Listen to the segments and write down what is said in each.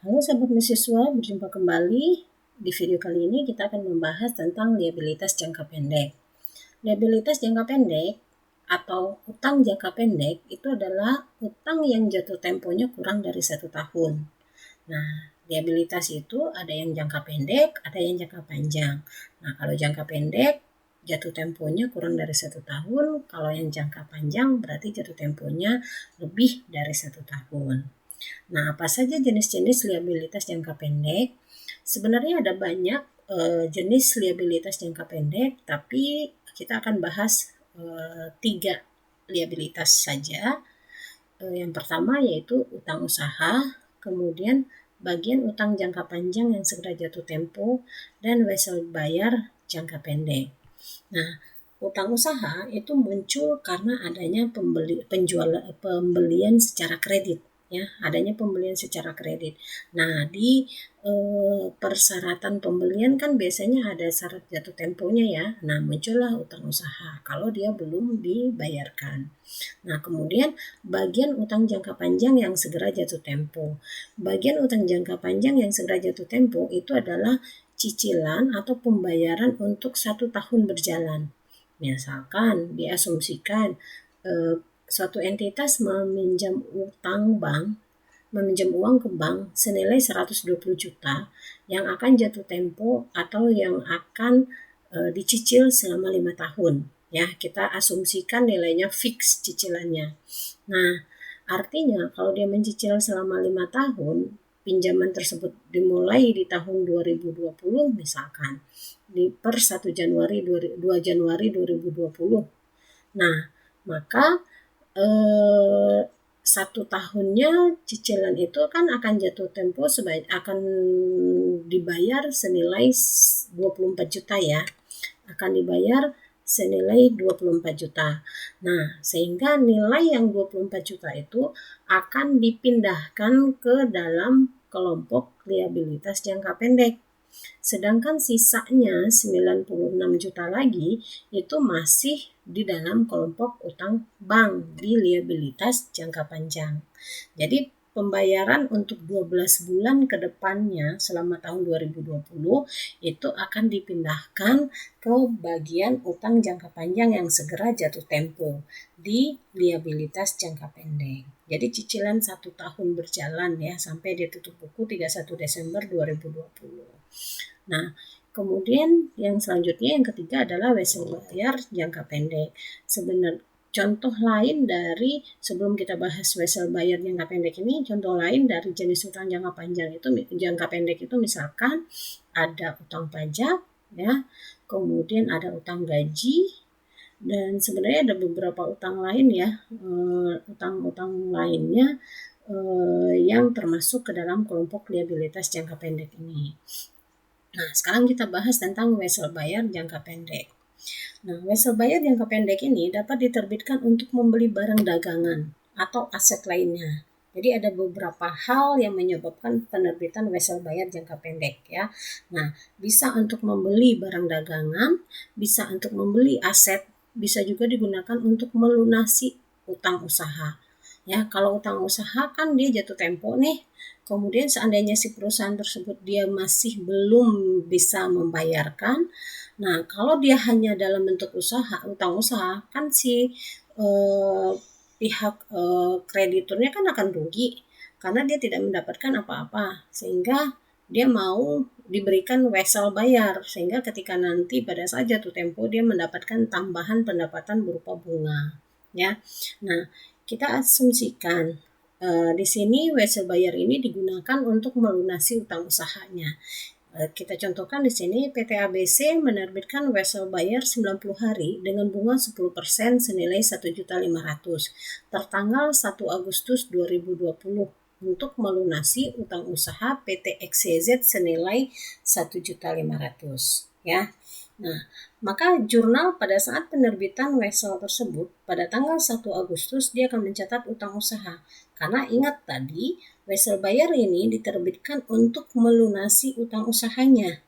Halo sahabat mahasiswa, berjumpa kembali. Di video kali ini kita akan membahas tentang liabilitas jangka pendek. Liabilitas jangka pendek atau utang jangka pendek itu adalah utang yang jatuh temponya kurang dari 1 tahun. Nah, liabilitas itu ada yang jangka pendek, ada yang jangka panjang. Nah, kalau jangka pendek jatuh temponya kurang dari 1 tahun, kalau yang jangka panjang berarti jatuh temponya lebih dari 1 tahun. Nah, apa saja jenis-jenis liabilitas jangka pendek? Sebenarnya ada banyak jenis liabilitas jangka pendek, tapi kita akan bahas 3 liabilitas saja. Yang pertama yaitu utang usaha, kemudian bagian utang jangka panjang yang segera jatuh tempo, dan wesel bayar jangka pendek. Nah, utang usaha itu muncul karena adanya pembelian secara kredit, ya, adanya pembelian secara kredit. Nah, di persyaratan pembelian kan biasanya ada syarat jatuh temponya ya. Nah, muncullah utang usaha kalau dia belum dibayarkan. Nah, kemudian bagian utang jangka panjang yang segera jatuh tempo. Bagian utang jangka panjang yang segera jatuh tempo itu adalah cicilan atau pembayaran untuk 1 tahun berjalan. Misalkan diasumsikan suatu entitas meminjam uang ke bank senilai 120 juta yang akan jatuh tempo atau yang akan dicicil selama 5 tahun. Ya, kita asumsikan nilainya fix cicilannya. Nah, artinya kalau dia mencicil selama 5 tahun, pinjaman tersebut dimulai di tahun 2020 misalkan, per 1 Januari 2 Januari 2020. Nah, maka 1 tahunnya cicilan itu kan akan jatuh tempo akan dibayar senilai 24 juta ya. Akan dibayar senilai 24 juta. Nah, sehingga nilai yang 24 juta itu akan dipindahkan ke dalam kelompok liabilitas jangka pendek. Sedangkan sisanya 96 juta lagi itu masih di dalam kelompok utang bank di liabilitas jangka panjang. Jadi pembayaran untuk 12 bulan ke depannya selama tahun 2020 itu akan dipindahkan ke bagian utang jangka panjang yang segera jatuh tempo di liabilitas jangka pendek. Jadi cicilan 1 tahun berjalan ya sampai dia tutup buku 31 Desember 2020. Nah, kemudian yang selanjutnya yang ketiga adalah wesel bayar jangka pendek. Sebenarnya contoh lain dari sebelum kita bahas wesel bayar jangka pendek ini, contoh lain dari jenis utang jangka panjang itu jangka pendek itu misalkan ada utang pajak ya, kemudian ada utang gaji, dan sebenarnya ada beberapa utang lain ya, utang-utang lainnya yang termasuk ke dalam kelompok liabilitas jangka pendek ini. Nah, sekarang kita bahas tentang wesel bayar jangka pendek. Nah, wesel bayar jangka pendek ini dapat diterbitkan untuk membeli barang dagangan atau aset lainnya. Jadi ada beberapa hal yang menyebabkan penerbitan wesel bayar jangka pendek ya. Nah, bisa untuk membeli barang dagangan, bisa untuk membeli aset, bisa juga digunakan untuk melunasi utang usaha. Ya, kalau utang usaha kan dia jatuh tempo nih. Kemudian seandainya si perusahaan tersebut dia masih belum bisa membayarkan, nah kalau dia hanya dalam bentuk utang usaha kan si pihak krediturnya kan akan rugi karena dia tidak mendapatkan apa-apa, sehingga dia mau diberikan wesel bayar sehingga ketika nanti pada saat jatuh tempo dia mendapatkan tambahan pendapatan berupa bunga ya. Nah, kita asumsikan di sini wesel bayar ini digunakan untuk melunasi utang usahanya. Kita contohkan di sini PT ABC menerbitkan wesel bayar 90 hari dengan bunga 10% senilai 1.500.000 tertanggal 1 Agustus 2020 untuk melunasi utang usaha PT XYZ senilai 1.500.000 ya. Nah, maka jurnal pada saat penerbitan wesel tersebut pada tanggal 1 Agustus dia akan mencatat utang usaha. Karena ingat tadi, wesel bayar ini diterbitkan untuk melunasi utang usahanya.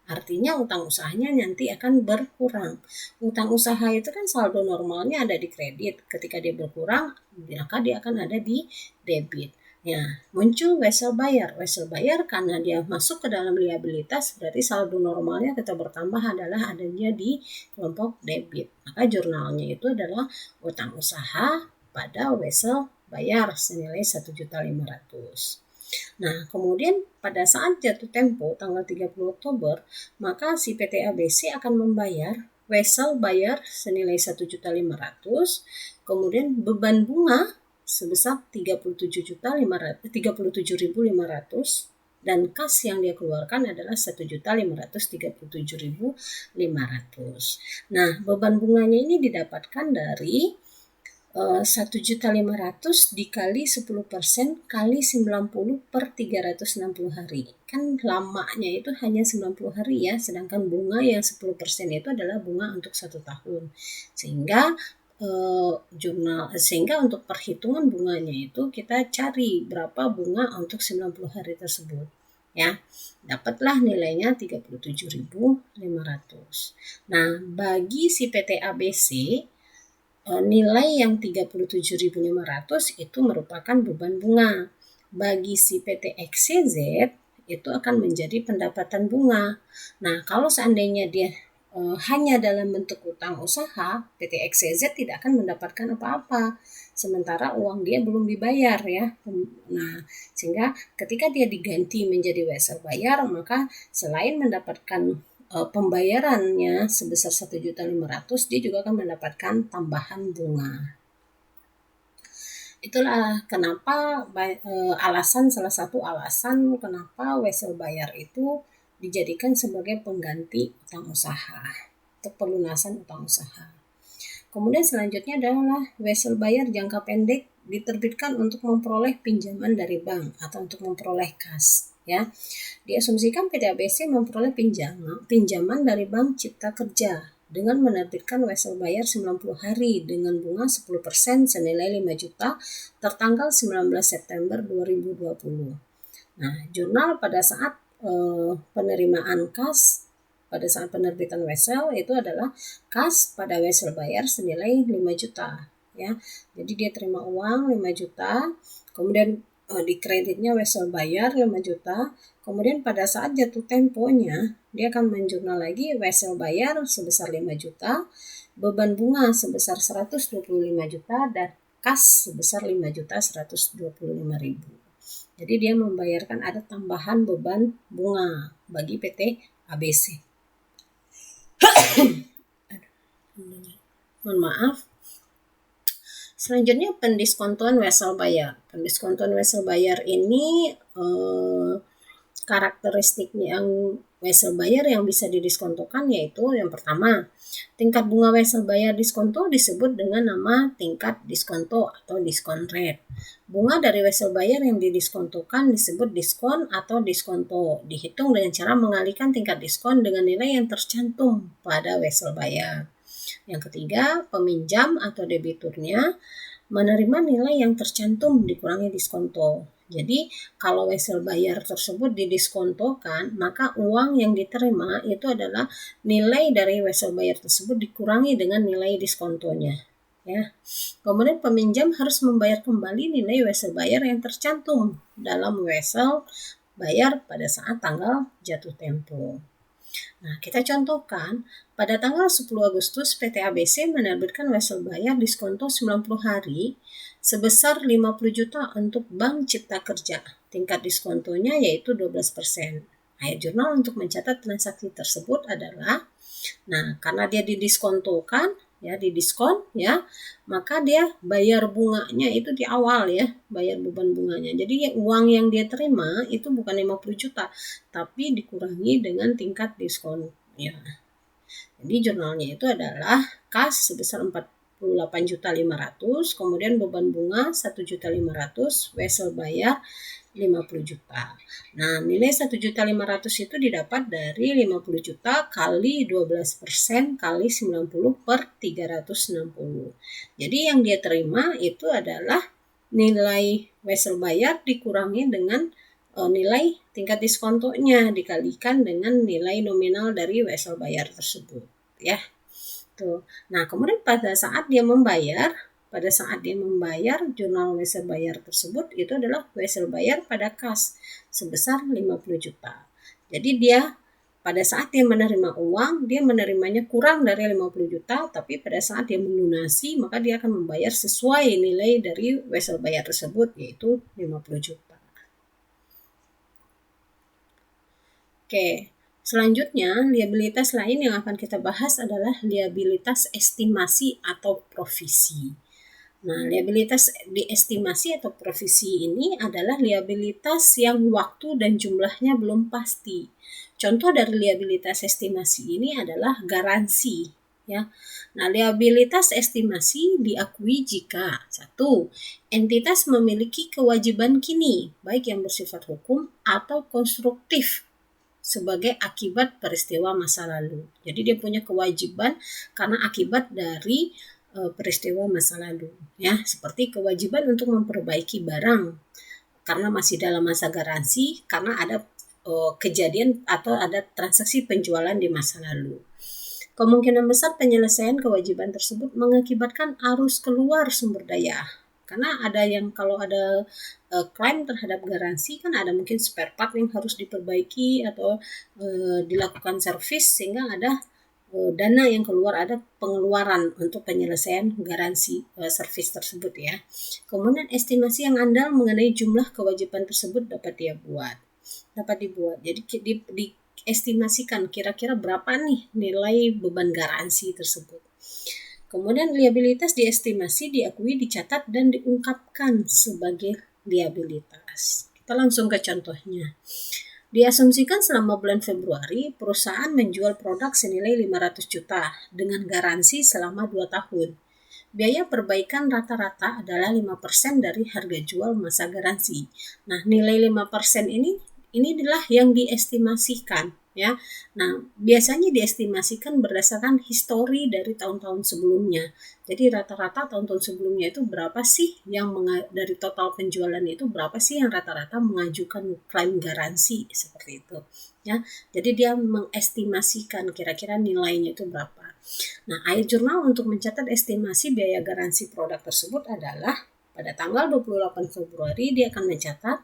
Artinya utang usahanya nanti akan berkurang. Utang usaha itu kan saldo normalnya ada di kredit. Ketika dia berkurang, maka dia akan ada di debit. Ya, muncul wesel bayar. Wesel bayar karena dia masuk ke dalam liabilitas, berarti saldo normalnya kita bertambah adalah adanya di kelompok debit. Maka jurnalnya itu adalah utang usaha pada wesel bayar senilai 1.500.000. Nah, kemudian pada saat jatuh tempo tanggal 30 Oktober, maka si PT ABC akan membayar wesel bayar senilai 1.500.000, kemudian beban bunga sebesar 37.500 dan kas yang dia keluarkan adalah 1.537.500. Nah, beban bunganya ini didapatkan dari 1.500.000 dikali 10% kali 90 per 360 hari. Kan lamanya itu hanya 90 hari ya, sedangkan bunga yang 10% itu adalah bunga untuk 1 tahun. Sehingga untuk perhitungan bunganya itu kita cari berapa bunga untuk 90 hari tersebut. Ya, dapatlah nilainya 37.500. Nah, bagi si PT ABC nilai yang 37.500 itu merupakan beban bunga. Bagi si PT XYZ itu akan menjadi pendapatan bunga. Nah, kalau seandainya dia hanya dalam bentuk utang usaha, PT XYZ tidak akan mendapatkan apa-apa. Sementara uang dia belum dibayar ya. Nah, sehingga ketika dia diganti menjadi wesel bayar, maka selain mendapatkan pembayarannya sebesar 1.500.000, dia juga akan mendapatkan tambahan bunga. Itulah kenapa salah satu alasan kenapa wesel bayar itu dijadikan sebagai pengganti utang usaha untuk pelunasan utang usaha. Kemudian selanjutnya adalah wesel bayar jangka pendek diterbitkan untuk memperoleh pinjaman dari bank atau untuk memperoleh kas. Ya, diasumsikan PT ABC memperoleh pinjaman dari Bank Cipta Kerja dengan menerbitkan wesel bayar 90 hari dengan bunga 10% senilai 5 juta tertanggal 19 September 2020. Nah, jurnal pada saat penerimaan kas pada saat penerbitan wesel itu adalah kas pada wesel bayar senilai 5 juta ya. Jadi dia terima uang 5 juta, kemudian di kreditnya wesel bayar 5 juta, kemudian pada saat jatuh temponya dia akan menjurnal lagi wesel bayar sebesar 5 juta, beban bunga sebesar 125 juta dan kas sebesar 5.125.000. Jadi dia membayarkan ada tambahan beban bunga bagi PT ABC. Mohon maaf. Selanjutnya pendiskontoan wesel bayar. Pendiskontoan wesel bayar ini karakteristiknya yang wesel bayar yang bisa didiskontokan yaitu yang pertama, tingkat bunga wesel bayar diskonto disebut dengan nama tingkat diskonto atau diskon rate. Bunga dari wesel bayar yang didiskontokan disebut diskon atau diskonto. Dihitung dengan cara mengalihkan tingkat diskon dengan nilai yang tercantum pada wesel bayar. Yang ketiga, peminjam atau debiturnya menerima nilai yang tercantum dikurangi diskonto. Jadi kalau wesel bayar tersebut didiskontokan, maka uang yang diterima itu adalah nilai dari wesel bayar tersebut dikurangi dengan nilai diskontonya. Ya. Kemudian peminjam harus membayar kembali nilai wesel bayar yang tercantum dalam wesel bayar pada saat tanggal jatuh tempo. Nah, kita contohkan, pada tanggal 10 Agustus PT ABC menerbitkan wesel bayar diskonto 90 hari sebesar 50 juta untuk Bank Cipta Kerja. Tingkat diskontonya yaitu 12%. Ayat jurnal untuk mencatat transaksi tersebut adalah, nah karena dia didiskontokan, ya didiskon ya, maka dia bayar bunganya itu di awal ya, bayar beban bunganya. Jadi uang yang dia terima itu bukan 50 juta, tapi dikurangi dengan tingkat diskon ya. Jadi jurnalnya itu adalah kas sebesar 48.500.000, kemudian beban bunga 1.500.000, wesel bayar 50 juta. Nah, nilai 1.500.000 itu didapat dari 50 juta kali 12% kali 90 per 360. Jadi yang dia terima itu adalah nilai wesel bayar dikurangi dengan nilai tingkat diskontonya dikalikan dengan nilai nominal dari wesel bayar tersebut ya. Tuh. Nah, kemudian pada saat dia membayar pada saat dia membayar jurnal wesel bayar tersebut itu adalah wesel bayar pada kas sebesar 50 juta. Jadi dia pada saat dia menerima uang, dia menerimanya kurang dari 50 juta, tapi pada saat dia melunasi, maka dia akan membayar sesuai nilai dari wesel bayar tersebut, yaitu 50 juta. Oke, selanjutnya liabilitas lain yang akan kita bahas adalah liabilitas estimasi atau provisi. Nah, liabilitas diestimasi atau provisi ini adalah liabilitas yang waktu dan jumlahnya belum pasti. Contoh dari liabilitas estimasi ini adalah garansi, ya. Nah, liabilitas estimasi diakui jika 1. Entitas memiliki kewajiban kini, baik yang bersifat hukum atau konstruktif sebagai akibat peristiwa masa lalu. Jadi dia punya kewajiban karena akibat dari peristiwa masa lalu, ya, seperti kewajiban untuk memperbaiki barang karena masih dalam masa garansi karena ada kejadian atau ada transaksi penjualan di masa lalu. Kemungkinan besar penyelesaian kewajiban tersebut mengakibatkan arus keluar sumber daya. Karena ada yang kalau ada klaim terhadap garansi kan ada mungkin spare part yang harus diperbaiki atau dilakukan servis sehingga ada dana yang keluar, ada pengeluaran untuk penyelesaian garansi servis tersebut, ya. Kemudian estimasi yang andal mengenai jumlah kewajiban tersebut dapat dibuat. Jadi diestimasikan kira-kira berapa nih nilai beban garansi tersebut. Kemudian liabilitas diestimasi diakui, dicatat dan diungkapkan sebagai liabilitas. Kita langsung ke contohnya. Diasumsikan selama bulan Februari, perusahaan menjual produk senilai 500 juta dengan garansi selama 2 tahun. Biaya perbaikan rata-rata adalah 5% dari harga jual masa garansi. Nah, nilai 5% ini adalah yang diestimasikan, ya. Nah, biasanya diestimasikan berdasarkan histori dari tahun-tahun sebelumnya. Jadi rata-rata tahun-tahun sebelumnya itu berapa sih yang dari total penjualan itu berapa sih yang rata-rata mengajukan klaim garansi seperti itu, ya. Jadi dia mengestimasikan kira-kira nilainya itu berapa. Nah, air jurnal untuk mencatat estimasi biaya garansi produk tersebut adalah pada tanggal 28 Februari dia akan mencatat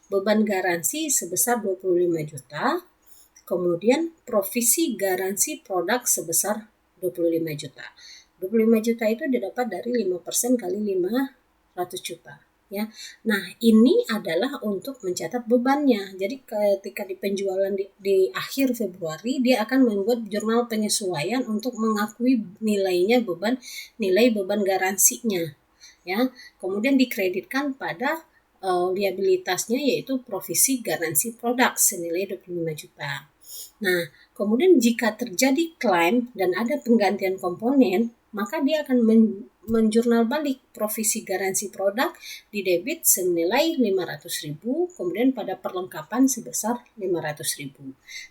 beban garansi sebesar 25 juta, kemudian provisi garansi produk sebesar 25 juta. 25 juta itu didapat dari 5% kali 500 juta. Ya. Nah, ini adalah untuk mencatat bebannya. Jadi ketika di penjualan di akhir Februari dia akan membuat jurnal penyesuaian untuk mengakui nilai beban garansinya. Ya, kemudian dikreditkan pada liabilitasnya yaitu provisi garansi produk senilai 25 juta. Nah, kemudian jika terjadi klaim dan ada penggantian komponen, maka dia akan menjurnal balik provisi garansi produk di debit senilai 500.000, kemudian pada perlengkapan sebesar 500.000.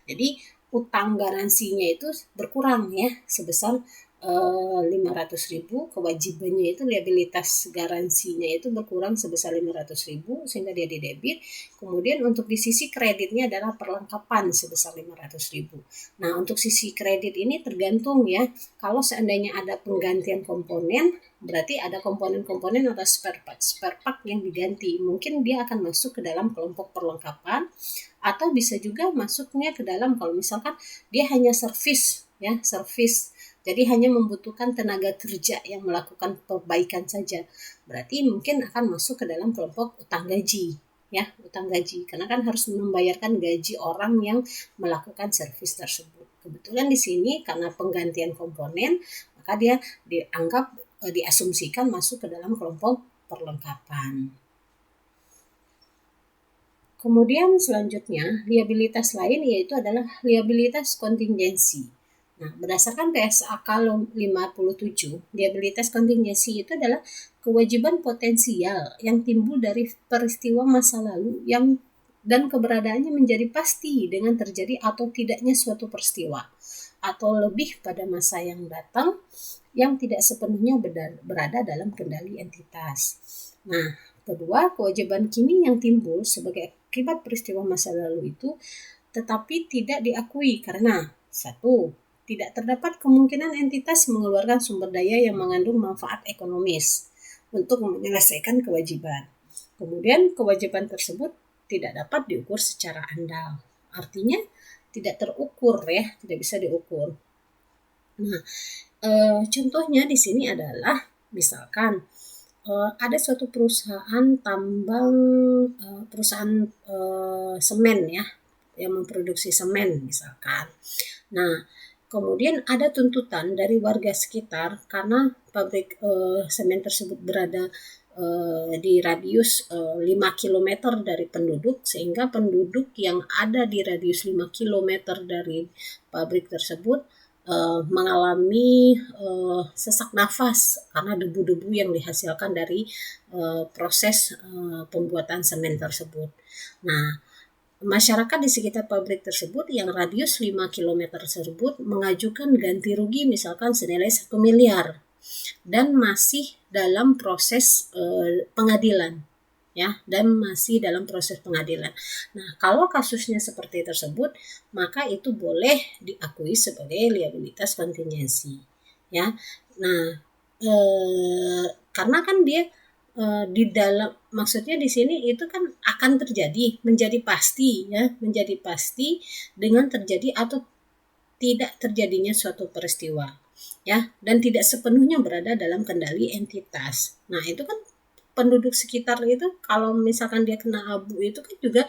Jadi utang garansinya itu berkurang, ya, sebesar 500.000, kewajibannya itu liabilitas garansinya itu berkurang sebesar 500.000 sehingga dia di debit. Kemudian untuk di sisi kreditnya adalah perlengkapan sebesar 500.000. Nah, untuk sisi kredit ini tergantung, ya. Kalau seandainya ada penggantian komponen, berarti ada komponen-komponen atau spare part yang diganti. Mungkin dia akan masuk ke dalam kelompok perlengkapan atau bisa juga masuknya ke dalam kalau misalkan dia hanya servis, ya, servis. Jadi hanya membutuhkan tenaga kerja yang melakukan perbaikan saja. Berarti mungkin akan masuk ke dalam kelompok utang gaji, ya, utang gaji. Karena kan harus membayarkan gaji orang yang melakukan servis tersebut. Kebetulan di sini karena penggantian komponen, maka dia diasumsikan masuk ke dalam kelompok perlengkapan. Kemudian selanjutnya, liabilitas lain yaitu adalah liabilitas kontingensi. Nah, berdasarkan PSAK 57, liabilitas kontingensi itu adalah kewajiban potensial yang timbul dari peristiwa masa lalu dan keberadaannya menjadi pasti dengan terjadi atau tidaknya suatu peristiwa atau lebih pada masa yang datang yang tidak sepenuhnya berada dalam kendali entitas. Nah, kedua, kewajiban kini yang timbul sebagai akibat peristiwa masa lalu itu tetapi tidak diakui karena 1. Tidak terdapat kemungkinan entitas mengeluarkan sumber daya yang mengandung manfaat ekonomis. untuk menyelesaikan kewajiban. Kemudian kewajiban tersebut tidak dapat diukur secara andal. Artinya tidak terukur ya, tidak bisa diukur. Nah, contohnya di sini adalah misalkan ada suatu perusahaan tambang, perusahaan semen ya, yang memproduksi semen misalkan. Nah, kemudian ada tuntutan dari warga sekitar karena pabrik semen tersebut berada di radius 5 km dari penduduk, sehingga penduduk yang ada di radius 5 km dari pabrik tersebut mengalami sesak nafas karena debu-debu yang dihasilkan dari proses pembuatan semen tersebut. Nah, masyarakat di sekitar pabrik tersebut yang radius 5 km tersebut mengajukan ganti rugi misalkan senilai 1 miliar dan masih dalam proses pengadilan ya, dan masih dalam proses pengadilan. Nah, kalau kasusnya seperti tersebut, maka itu boleh diakui sebagai liabilitas kontingensi ya. Nah, karena kan dia di dalam, maksudnya di sini itu kan akan terjadi, menjadi pasti ya, menjadi pasti dengan terjadi atau tidak terjadinya suatu peristiwa ya, dan tidak sepenuhnya berada dalam kendali entitas. Nah, itu kan penduduk sekitar itu kalau misalkan dia kena abu itu kan juga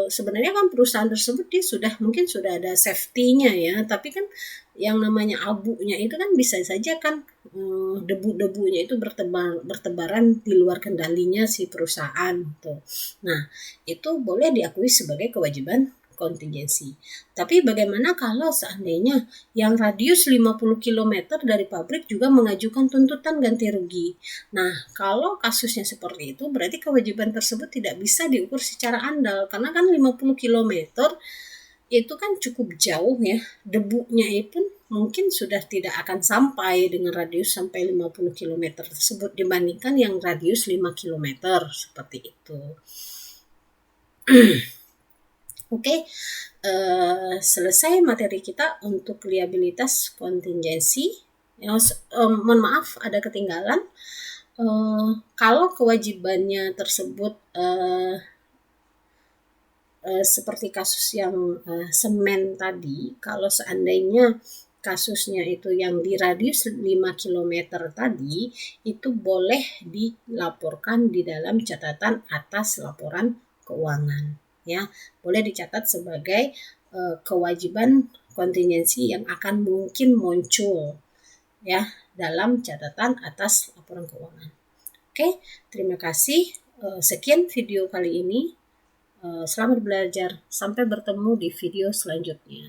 sebenarnya kan perusahaan tersebut dia mungkin sudah ada safety-nya ya, tapi kan yang namanya abunya itu kan bisa saja kan debu-debunya itu bertebaran di luar kendalinya si perusahaan tuh. Nah, itu boleh diakui sebagai kewajiban kontingensi. Tapi bagaimana kalau seandainya yang radius 50 km dari pabrik juga mengajukan tuntutan ganti rugi? Nah, kalau kasusnya seperti itu berarti kewajiban tersebut tidak bisa diukur secara andal karena kan 50 km itu kan cukup jauh ya. Debunya itu mungkin sudah tidak akan sampai dengan radius sampai 50 km tersebut dibandingkan yang radius 5 km seperti itu. Oke, selesai materi kita untuk liabilitas kontingensi. Mohon maaf ada ketinggalan. Kalau kewajibannya tersebut seperti kasus yang semen tadi, kalau seandainya kasusnya itu yang di radius 5 km tadi, itu boleh dilaporkan di dalam catatan atas laporan keuangan. Ya, boleh dicatat sebagai kewajiban kontingensi yang akan mungkin muncul ya dalam catatan atas laporan keuangan. Oke, terima kasih. Sekian video kali ini. Selamat belajar. Sampai bertemu di video selanjutnya.